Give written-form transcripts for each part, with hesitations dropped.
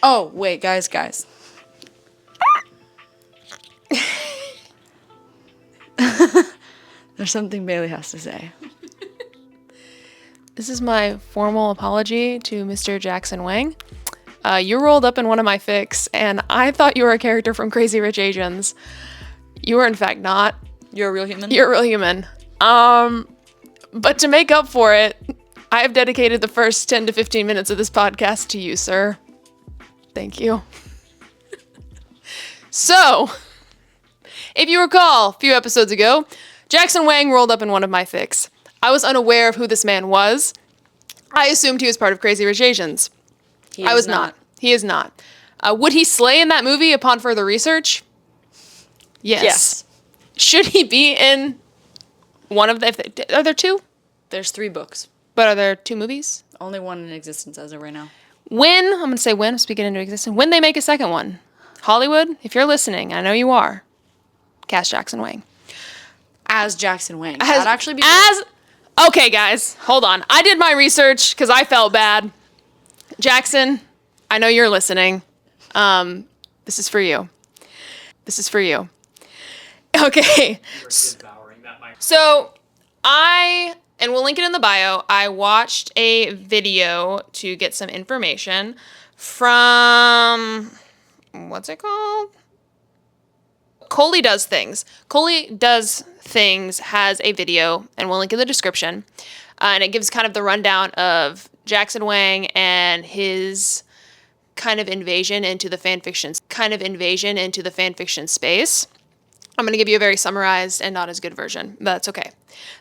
Oh, wait, guys. There's something Bailey has to say. This is my formal apology to Mr. Jackson Wang. You rolled up in one of my fics, and I thought you were a character from Crazy Rich Asians. You were in fact not. You're a real human? You're a real human. But to make up for it, I have dedicated the first 10 to 15 minutes of this podcast to you, sir. Thank you. So, if you recall, a few episodes ago, Jackson Wang rolled up in one of my fics. I was unaware of who this man was. I assumed he was part of Crazy Rich Asians. I was not. He is not. Would he slay in that movie upon further research? Yes. Should he be in one of the... Are there two? There's 3 books. But are there 2 movies? Only one in existence as of right now. I'm going to say when, speaking into existence, when they make a second one. Hollywood, if you're listening, I know you are, cast Jackson Wang. As Jackson Wang. That'd actually be... Okay, guys, hold on. I did my research because I felt bad. Jackson, I know you're listening. This is for you. Okay. So and we'll link it in the bio, I watched a video to get some information from, what's it called? Coley Does Things. Coley Does Things has a video, and we'll link in the description. And it gives kind of the rundown of Jackson Wang and his kind of invasion into the fanfiction space. I'm going to give you a very summarized and not as good version, but that's okay.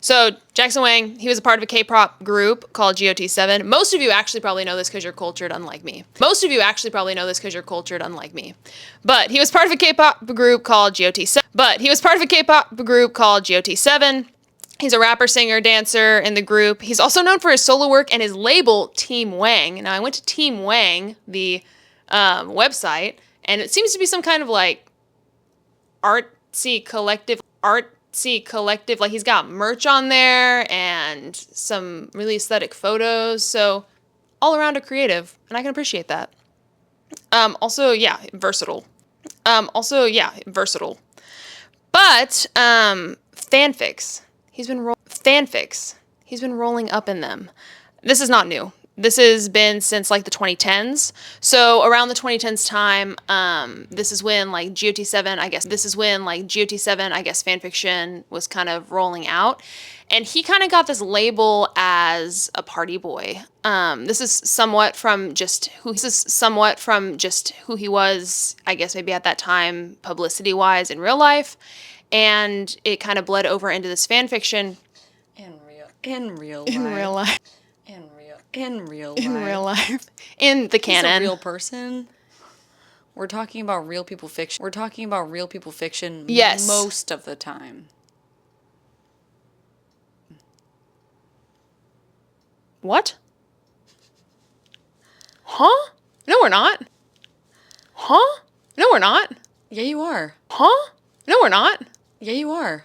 So Jackson Wang, he was a part of a K-pop group called GOT7. Most of you actually probably know this because you're cultured, unlike me. But he was part of a K-pop group called GOT7. He's a rapper, singer, dancer in the group. He's also known for his solo work and his label, Team Wang. Now, I went to Team Wang, the website, and it seems to be some kind of like artsy collective. Like he's got merch on there and some really aesthetic photos. So all around a creative, and I can appreciate that. Also, versatile. But fanfics. He's been rolling up in them. This is not new. This has been since like the 2010s. So around the 2010s time, this is when like GOT7, I guess fanfiction was kind of rolling out. And he kind of got this label as a party boy. This is somewhat from just who he was, I guess maybe at that time, publicity-wise in real life. And it kind of bled over into this fanfiction. In real life. In the canon. He's a real person. We're talking about real people fiction. Yes. Most of the time. What? Huh? No, we're not. Huh? No, we're not. Yeah, you are. Huh? No, we're not. Yeah, you are.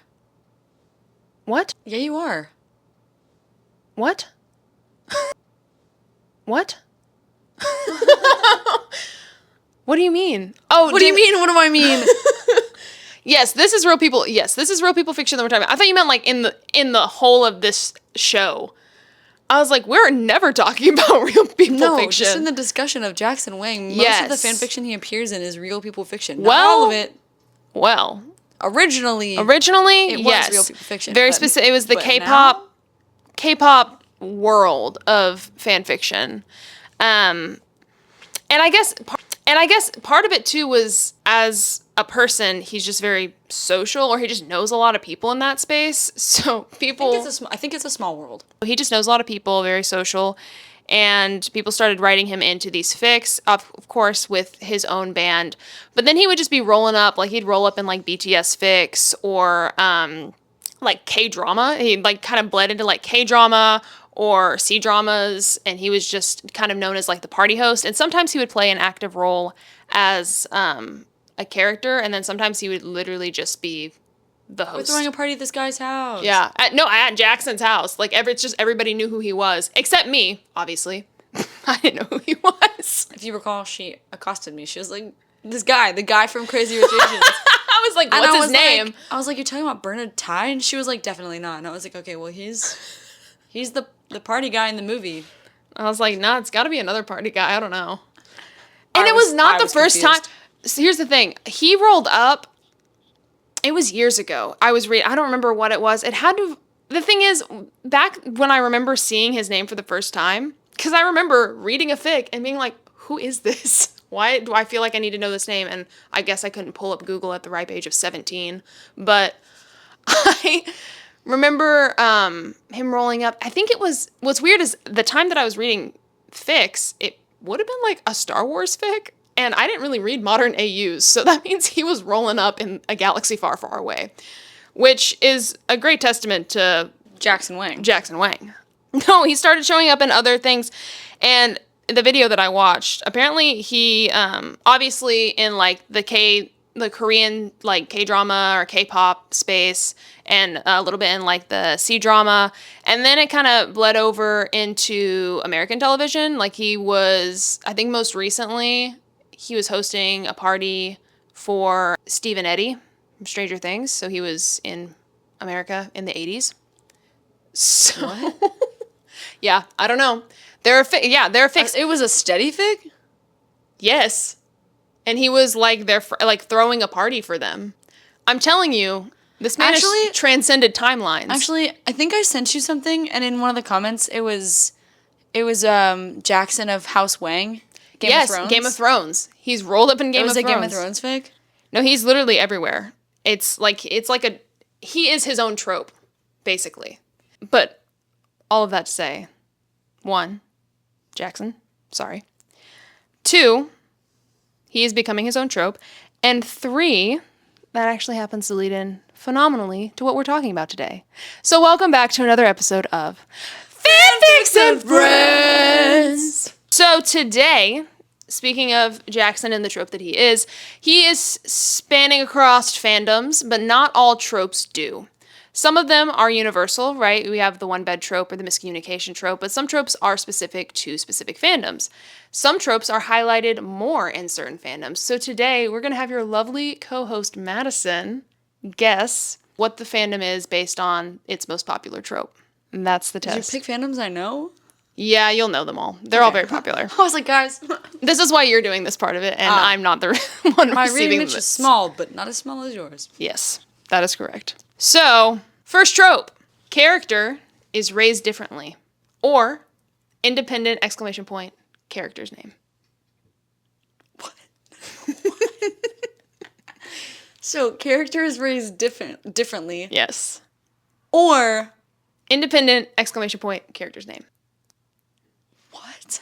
What? Yeah, you are. What? What? What do you mean? Oh, what do you mean? What do I mean? Yes, this is real people. This is real people fiction that we're talking about. I thought you meant like in the whole of this show. I was like, we're never talking about real people fiction. Just in the discussion of Jackson Wang. Most of the fan fiction he appears in is real people fiction. Not all of it. Well, originally, it was real people fiction. Very specific. It was the K-pop world of fan fiction, and I guess part of it too was, as a person, he's just very social, or he just knows a lot of people in that space. So people, I think it's a small world. He just knows a lot of people, very social, and people started writing him into these fics, of course, with his own band. But then he would just be rolling up, like he'd roll up in like BTS fics or like K-drama. He like kind of bled into like K-drama or C-dramas, and he was just kind of known as like the party host. And sometimes he would play an active role as a character, and then sometimes he would literally just be the host. We're throwing a party at this guy's house. Yeah. At Jackson's house. Like, it's just everybody knew who he was. Except me, obviously. I didn't know who he was. If you recall, she accosted me. She was like, this guy, the guy from Crazy Rich Asians. I was like, what's his name? I was like, you're talking about Bernard Ty? And she was like, definitely not. And I was like, okay, well, he's the party guy in the movie. I was like, nah, it's got to be another party guy. I don't know. And it was not the first time. So here's the thing. He rolled up. It was years ago. I don't remember what it was. It had to. The thing is, back when I remember seeing his name for the first time, because I remember reading a fic and being like, who is this? Why do I feel like I need to know this name? And I guess I couldn't pull up Google at the ripe age of 17. But I remember him rolling up. I think it was, what's weird is the time that I was reading fics, it would have been like a Star Wars fic. And I didn't really read modern AUs. So that means he was rolling up in a galaxy far, far away. Which is a great testament to Jackson Wang. No, he started showing up in other things. And the video that I watched, apparently he, obviously in like the Korean like K-drama or K-pop space, and a little bit in like the C-drama. And then it kind of bled over into American television. Like he was, I think most recently, he was hosting a party for Steve and Eddie from Stranger Things. So he was in America in the 80s. So, what? Yeah, I don't know. There are fics. It was a steady fic? Yes. And he was like like throwing a party for them. I'm telling you, this man actually transcended timelines. Actually, I think I sent you something, and in one of the comments, it was Jackson of House Wang. Game of Thrones? Game of Thrones. He's rolled up in Game of Thrones. It was a Game of Thrones fic? No, he's literally everywhere. He is his own trope, basically. But all of that to say, 1, Jackson, sorry. 2, he is becoming his own trope. And 3, that actually happens to lead in phenomenally to what we're talking about today. So welcome back to another episode of Fanfics Friends. So today, speaking of Jackson and the trope that he is spanning across fandoms, but not all tropes do. Some of them are universal, right? We have the one-bed trope or the miscommunication trope, but some tropes are specific to specific fandoms. Some tropes are highlighted more in certain fandoms. So today, we're going to have your lovely co-host, Madison, guess what the fandom is based on its most popular trope. And that's the test. Did you pick fandoms I know? Yeah, you'll know them all. They're all very popular. I was like, guys. This is why you're doing this part of it, and I'm not the one my receiving reading niche is small, but not as small as yours. Yes, that is correct. So, first trope. Character is raised differently. Or, independent ! Character's name. What? So, character is raised differently. Yes. Or, independent ! Character's name. What?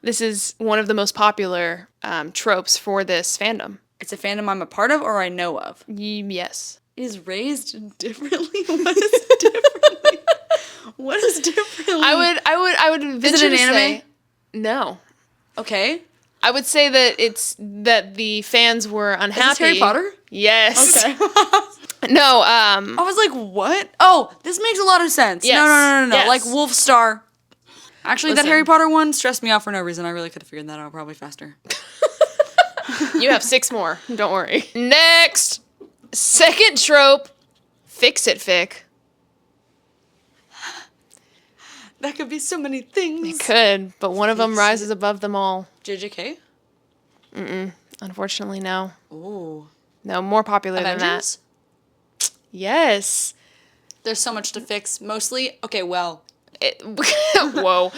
This is one of the most popular tropes for this fandom. It's a fandom I'm a part of or I know of. Yes. Is raised differently? What is differently? What is differently? I would venture is it an to anime? say no. Okay. I would say that the fans were unhappy. Is this Harry Potter? Yes. Okay. No. I was like, what? Oh, this makes a lot of sense. Yes. No. Yes. Like Wolfstar. Actually, Listen. that Harry Potter one stressed me out for no reason. I really could have figured that out probably faster. You have 6 more. Don't worry. Next. Second trope. Fix-it fic. That could be so many things. It could, but one of them rises above them all. JJK? Unfortunately, no. Ooh. No, more popular Avengers? than that. Yes. There's so much to fix. Mostly, okay, well. Whoa.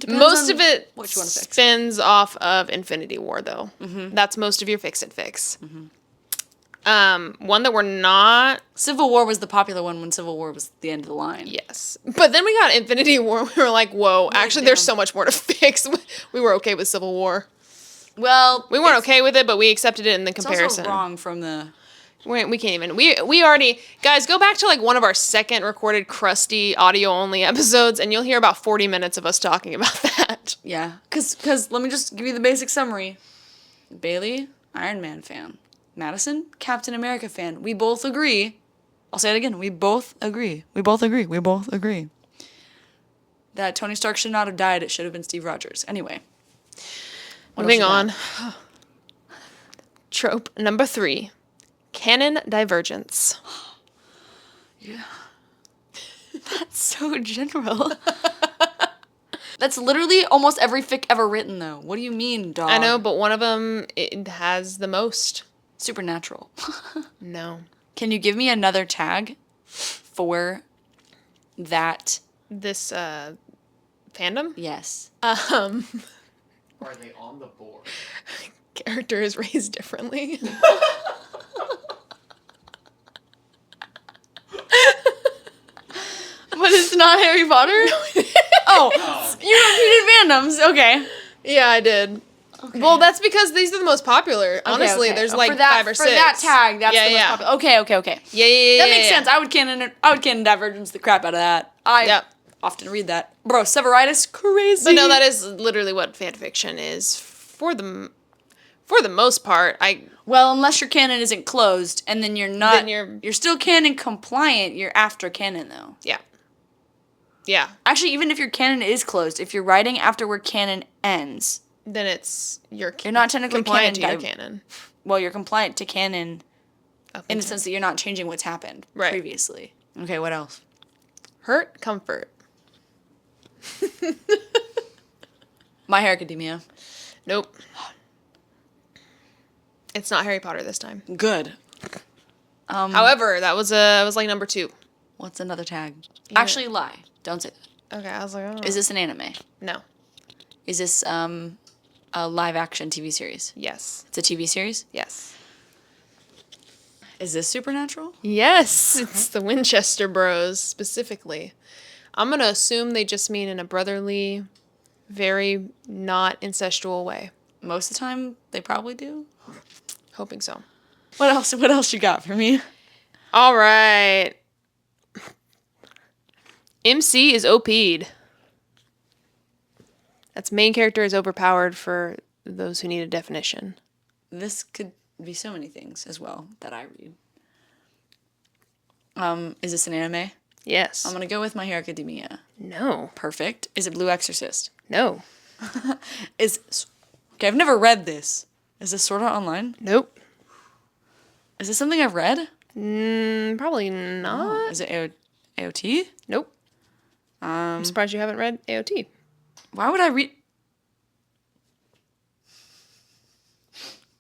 Most of it what you want to fix. spins off of Infinity War, though. Mm-hmm. That's most of your fix-it fix. Mm-hmm. One that we're not... Civil War was the popular one when Civil War was the end of the line. Yes. But then we got Infinity War. We were like, whoa, actually, there's so much more to fix. We were okay with Civil War. Well... We weren't okay with it, but we accepted it in the comparison. It's also wrong from the... We can't even... We already... Guys, go back to like one of our second recorded crusty audio-only episodes, and you'll hear about 40 minutes of us talking about that. Yeah. Because let me just give you the basic summary. Bailey, Iron Man fan. Madison, Captain America fan. We both agree. I'll say it again. We both agree. We both agree. that Tony Stark should not have died. It should have been Steve Rogers. Anyway. What Moving else on. you got? Trope number 3. Canon divergence. That's so general. That's literally almost every fic ever written, though. What do you mean, dog? I know, but one of them it has the most. Supernatural. No. Can you give me another tag for that? This fandom? Yes. Are they on the board? Character is raised differently. But it's not Harry Potter? Oh, you repeated fandoms. Okay. Yeah, I did. Okay. Well, that's because these are the most popular. Honestly, okay. there's Oh, like for that, 5 or 6. For that tag, that's yeah, the most yeah. popular. Okay. Yeah. That makes sense. I would canon divergence the crap out of that. I often read that. Bro, Severitis, crazy. But no, that is literally what fanfiction is for the most part. Well, unless your canon isn't closed, and then you're not. Then you're still canon compliant. You're after canon though. Yeah. Actually, even if your canon is closed, if you're writing after where canon ends, Then it's you're not technically compliant canon to your canon. well, you're compliant to canon Up in the until- sense that you're not changing what's happened previously. Okay, what else? Hurt comfort. My Hero Academia. Nope. It's not Harry Potter this time. Good. However, that was like number 2. What's another tag? Yeah. Actually, lie. Don't say that. Okay, I was like, oh. Is this an anime? No. Is this a live action TV series? Yes. It's a TV series? Yes. Is this supernatural? Yes, it's the Winchester Bros specifically. I'm going to assume they just mean in a brotherly, very not incestual way. Most of the time, they probably do. Hoping so. What else? What else you got for me? All right. MC is OP'd. That's main character is overpowered for those who need a definition. This could be so many things as well that I read. Is this an anime? Yes. I'm gonna go with My Hero Academia. No. Perfect. Is it Blue Exorcist? No. Okay, I've never read this. Is this Sword Art Online? Nope. Is this something I've read? Probably not. Is it AOT? Nope. I'm surprised you haven't read AOT. Why would I read?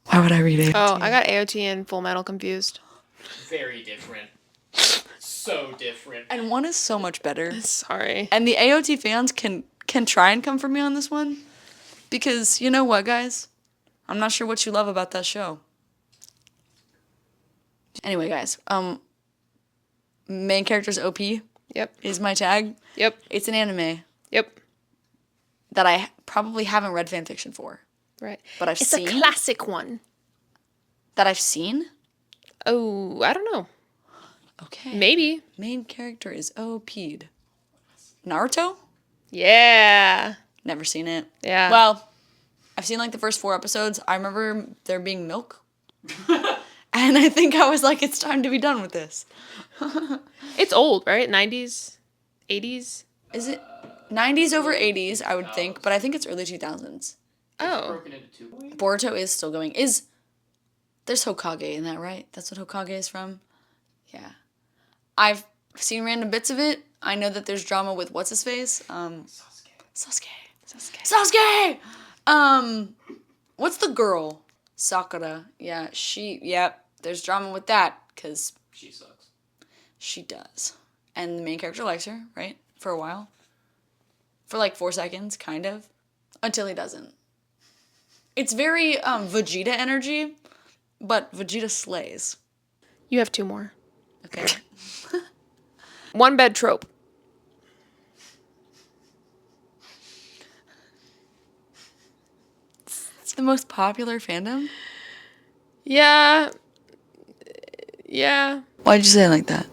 Why would I read AOT? Oh, I got AOT and Full Metal confused. Very different. So different. And one is so much better. Sorry. And the AOT fans can try and come for me on this one, because you know what, guys? I'm not sure what you love about that show. Anyway, guys, main character's OP Yep. is my tag. Yep. It's an anime Yep. that I probably haven't read fanfiction for, Right. but I've It's seen. a classic one. That I've seen? Oh, I don't know. Okay. Maybe. Main character is OP'd. Naruto? Yeah. Never seen it. Yeah. Well, I've seen like the first 4 episodes. I remember there being milk. And I think I was like, it's time to be done with this. It's old, right? 90s? 80s? Is it 90s over 80s, I would think, but I think it's early 2000s. Oh. Broken into 2. Boruto is still going. There's Hokage in that, right? That's what Hokage is from? Yeah. I've seen random bits of it. I know that there's drama with what's-his-face? Sasuke. What's the girl? Sakura. Yeah, there's drama with that, because She sucks. she does. And the main character likes her, right? For a while. For like 4 seconds, kind of. Until he doesn't. It's very Vegeta energy, but Vegeta slays. You have 2 more. Okay. One bed trope. It's the most popular fandom? Yeah. Yeah. Why'd you say it like that?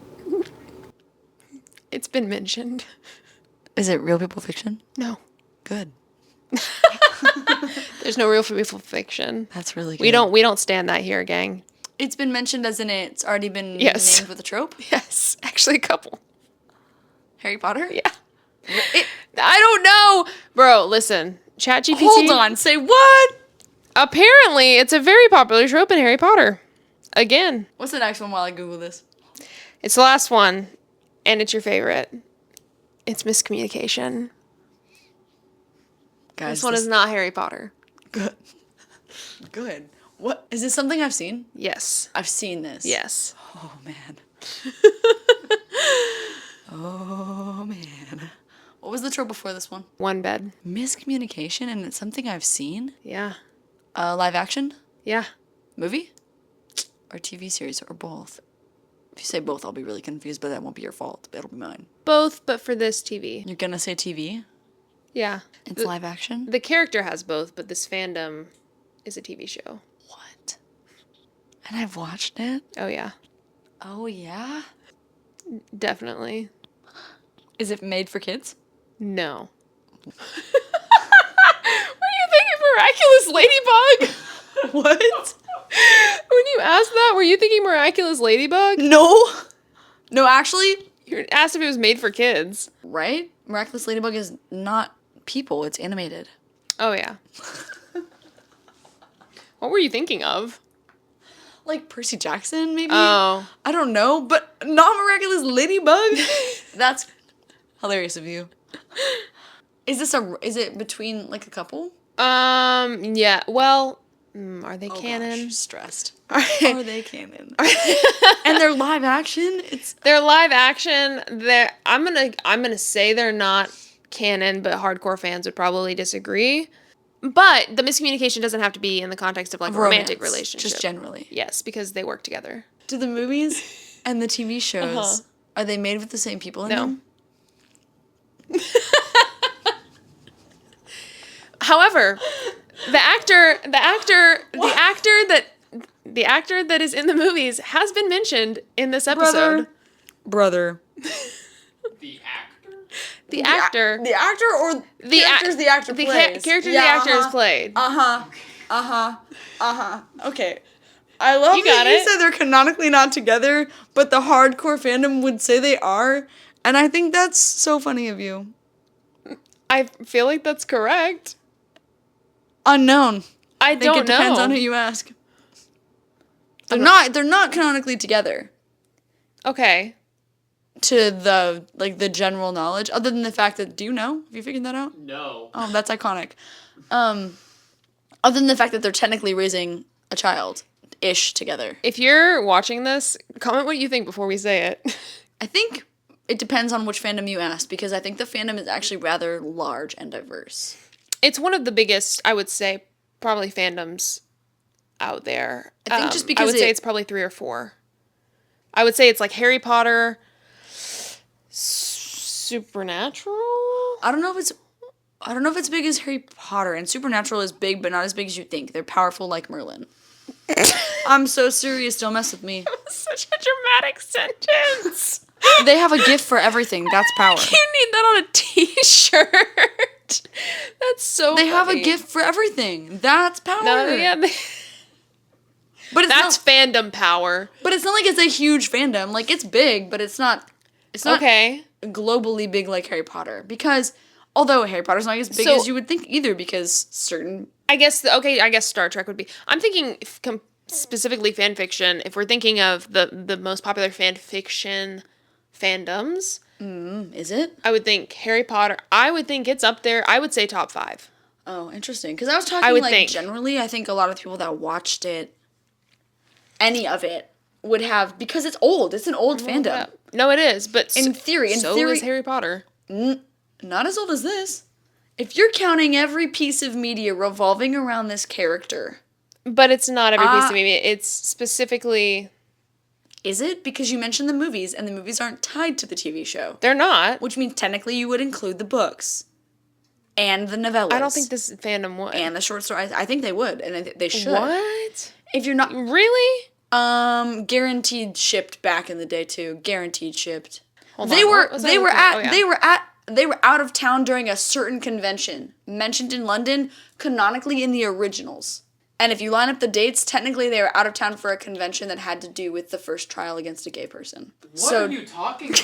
It's been mentioned. Is it real people fiction? No. Good. There's no real people fiction. That's really good. We don't stand that here, gang. It's been mentioned as in it's already been Yes. named with a trope? Yes. Actually a couple. Harry Potter? Yeah. I don't know. Bro, listen. ChatGPT. Hold on. Say what? Apparently, it's a very popular trope in Harry Potter. Again. What's the next one while I Google this? It's the last one, and it's your favorite. It's miscommunication. Guys, This one is not Harry Potter. good. Good. What? Is this something I've seen? Yes. I've seen this. Yes. Oh, man. Oh, man. What was the trope before this one? One bed. Miscommunication, and it's something I've seen? Yeah. Live action? Yeah. Movie? Or TV series, or both? If you say both, I'll be really confused, but that won't be your fault. It'll be mine. Both, but for this TV. You're gonna say TV? Yeah. It's live action? The character has both, but this fandom is a TV show. What? And I've watched it? Oh, yeah. Oh, yeah? Definitely. Is it made for kids? No. Were you thinking Miraculous Ladybug? What? When you asked that, were you thinking Miraculous Ladybug? No. No, actually, You asked if it was made for kids. right? Miraculous Ladybug is not people, it's animated. Oh, yeah. What were you thinking of? Like Percy Jackson, maybe? Oh. I don't know, but not Miraculous Ladybug? That's hilarious of you. Is it between, like, a couple? Yeah. Well, are they canon? Gosh, stressed. Are Are they canon? And they're live action? They're live action. I'm gonna say they're not canon, but hardcore fans would probably disagree. But the miscommunication doesn't have to be in the context of like a romantic romance, relationship. just generally. Yes, because they work together. Do the movies and the TV shows, are they made with the same people in No. them? However, the actor that is in the movies has been mentioned in this episode. Brother. The actor? The actor. The actor or the characters the actor the plays? character the actor has played. Okay. I love You got that you it. said they're canonically not together, but the hardcore fandom would say they are, and I think that's so funny of you. I feel like that's correct. Unknown. I think don't it depends know. on who you ask. They're not canonically together Okay. to the general knowledge, other than the fact that, do you know? Have you figured that out? No. Oh, that's iconic. Other than the fact that they're technically raising a child-ish together. If you're watching this, comment what you think before we say it. I think it depends on which fandom you ask, because I think the fandom is actually rather large and diverse. It's one of the biggest, I would say, probably fandoms out there. I think just because I would say it's probably 3 or 4. I would say it's like Harry Potter, Supernatural. I don't know if it's big as Harry Potter, and Supernatural is big, but not as big as you think. They're powerful like Merlin. I'm so serious, don't mess with me. Such a dramatic sentence. They have a gift for everything. That's power. You need that on a t-shirt. That's so They have a funny. gift for everything. That's power. No, yeah, But it's that's not, fandom power. but it's not like it's a huge fandom. Like, it's big, but it's not Okay. globally big like Harry Potter. Because although Harry Potter's not as big So- as you would think either, because certain I guess Star Trek would be. I'm thinking specifically fan fiction. If we're thinking of the most popular fan fiction fandoms, is it? I would think Harry Potter. I would think it's up there. I would say top 5. Oh, interesting. Because I was talking would like think. generally, I think a lot of people that watched it, any of it, would have, because it's old. It's an old fandom. No, it is. But In theory, so is Harry Potter. Not as old as this. If you're counting every piece of media revolving around this character, But it's not every piece of media. It's specifically. is it? Because you mentioned the movies, and the movies aren't tied to the TV show. They're not. Which means technically you would include the books. And the novellas. I don't think this fandom would. And the short stories. I think they would, and they should. What? If you're not... Really? Guaranteed shipped back in the day, too. Guaranteed shipped. Hold They on. were What was I they were looking at Oh, yeah. they were out of town during a certain convention mentioned in London, canonically in the originals. And if you line up the dates, technically they were out of town for a convention that had to do with the first trial against a gay person. What are you talking about?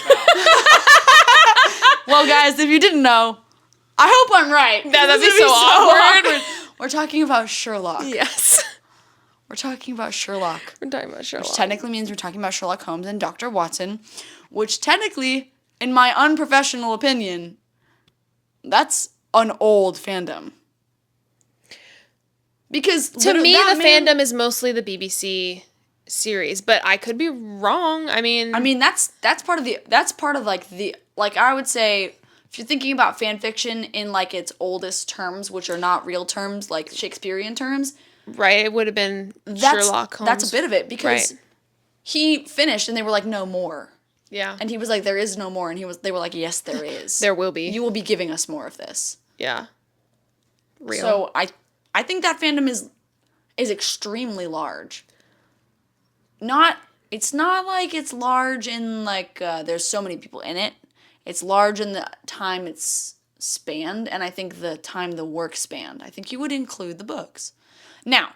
Well, guys, if you didn't know, I hope I'm right. That'd This be is so gonna awkward. We're talking about Sherlock. Yes. We're talking about Sherlock. We're talking about Sherlock. Which technically means we're talking about Sherlock Holmes and Dr. Watson, which technically, in my unprofessional opinion, that's an old fandom. Because to me, the fandom is mostly the BBC series, but I could be wrong. I mean, that's part of like I would say, if you're thinking about fan fiction in like its oldest terms, which are not real terms, like Shakespearean terms, right? It would have been Sherlock Holmes. That's a bit of it because he finished and they were like, no more. Yeah. And he was like, there is no more. And they were like, yes, there is. There will be. You will be giving us more of this. Yeah. Real. So I think that fandom is extremely large. It's not like it's large in like there's so many people in it. It's large in the time it's spanned, and I think the time the work spanned. I think you would include the books. Now,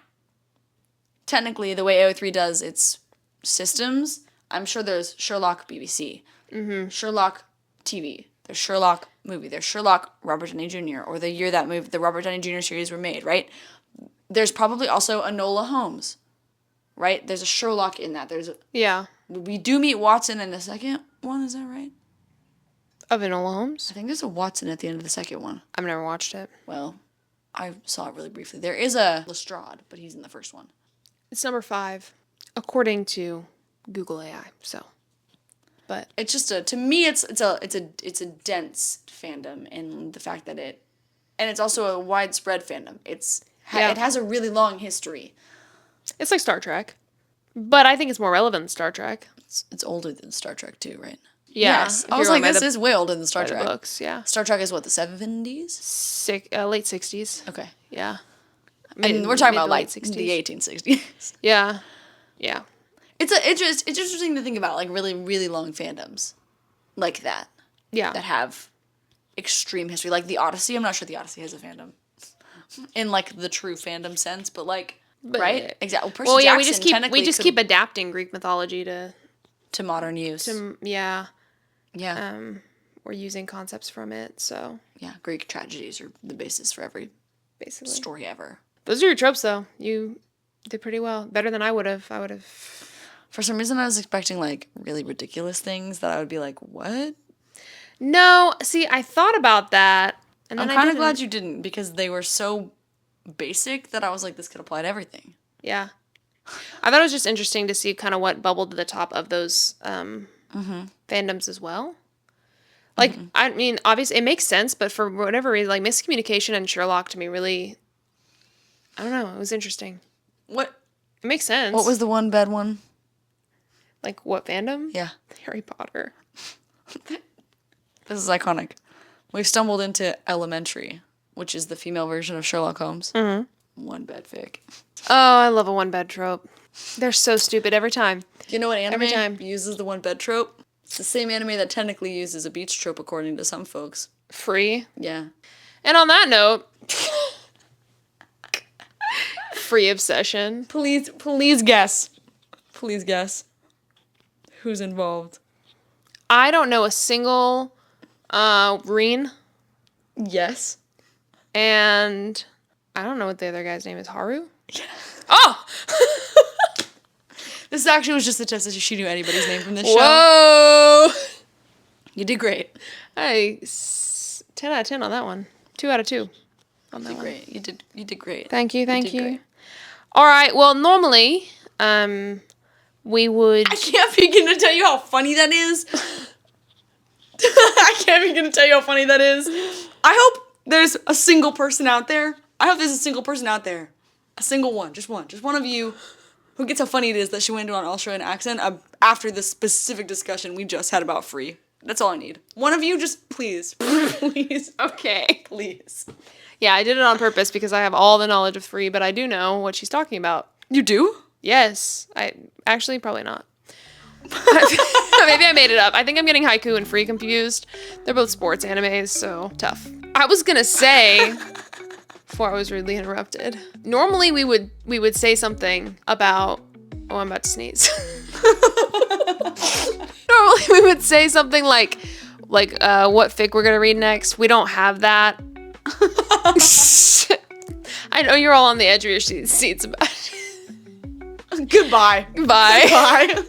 technically, the way AO3 does its systems, I'm sure there's Sherlock BBC, Sherlock TV, there's Sherlock movie, there's Sherlock Robert Downey Jr., or the year that the Robert Downey Jr. series were made, right? There's probably also Enola Holmes, right? There's a Sherlock in that. We do meet Watson in the second one, is that right? Of Enola Holmes? I think there's a Watson at the end of the second one. I've never watched it. Well, I saw it really briefly. There is a Lestrade, but he's in the first one. It's number 5, according to Google AI. So, but it's just to me, it's a dense fandom in the fact that and it's also a widespread fandom. It has a really long history. It's like Star Trek, but I think it's more relevant than Star Trek. It's older than Star Trek too, right? Yeah. Yes. I was like, this is way older than Star Trek. Books, yeah. Star Trek is what, the 70s? Late 60s. Okay. Yeah. And we're talking about like 60s. the 1860s. Yeah. Yeah. It's interesting to think about like really, really long fandoms like that. Yeah. That have extreme history. Like the Odyssey. I'm not sure the Odyssey has a fandom in like the true fandom sense, but like, right? Exactly. Well, yeah, we just keep adapting Greek mythology to modern use. Yeah. Yeah. We're using concepts from it, so. Yeah, Greek tragedies are the basis for every basically story ever. Those are your tropes, though. You did pretty well. Better than I would have. For some reason, I was expecting, like, really ridiculous things that I would be like, what? No, see, I thought about that, and then I'm kind of glad you didn't, because they were so basic that I was like, this could apply to everything. Yeah. I thought it was just interesting to see kind of what bubbled to the top of those fandoms as well. Like, I mean, obviously, it makes sense, but for whatever reason, like, miscommunication and Sherlock to me really, I don't know, it was interesting. What? It makes sense. What was the one bad one? Like, what fandom? Yeah. Harry Potter. This is iconic. We've stumbled into Elementary, which is the female version of Sherlock Holmes. Mm-hmm. One bad fic. Oh, I love a one bed trope. They're so stupid every time. You know what anime every time uses the one bed trope? It's the same anime that technically uses a beach trope, according to some folks. Free? Yeah. And on that note, free obsession. Please guess. Please guess. Who's involved? I don't know a single Reen. Yes. And I don't know what the other guy's name is. Haru? Yeah. Oh! This actually was just a test to see if she knew anybody's name from this show. Whoa! You did great. 10 out of 10 on that one. 2 out of 2 on that one. Great. You did great. Thank you. Great. All right. Well, normally, we would. I can't begin to tell you how funny that is. I can't begin to tell you how funny that is. I hope there's a single person out there. A single one. Just one of you who gets how funny it is that she went into an Australian accent after the specific discussion we just had about free. That's all I need. One of you just, please. Please. Okay. Please. Yeah, I did it on purpose because I have all the knowledge of free, but I do know what she's talking about. You do? Yes. I actually probably not. Maybe I made it up. I think I'm getting Haiku and Free confused. They're both sports animes, so tough. I was gonna say, before I was rudely interrupted, normally we would say something about, oh, I'm about to sneeze. Normally we would say something like, like what fic we're gonna read next. We don't have that. I know you're all on the edge of your seats about it. Goodbye. Bye. Bye.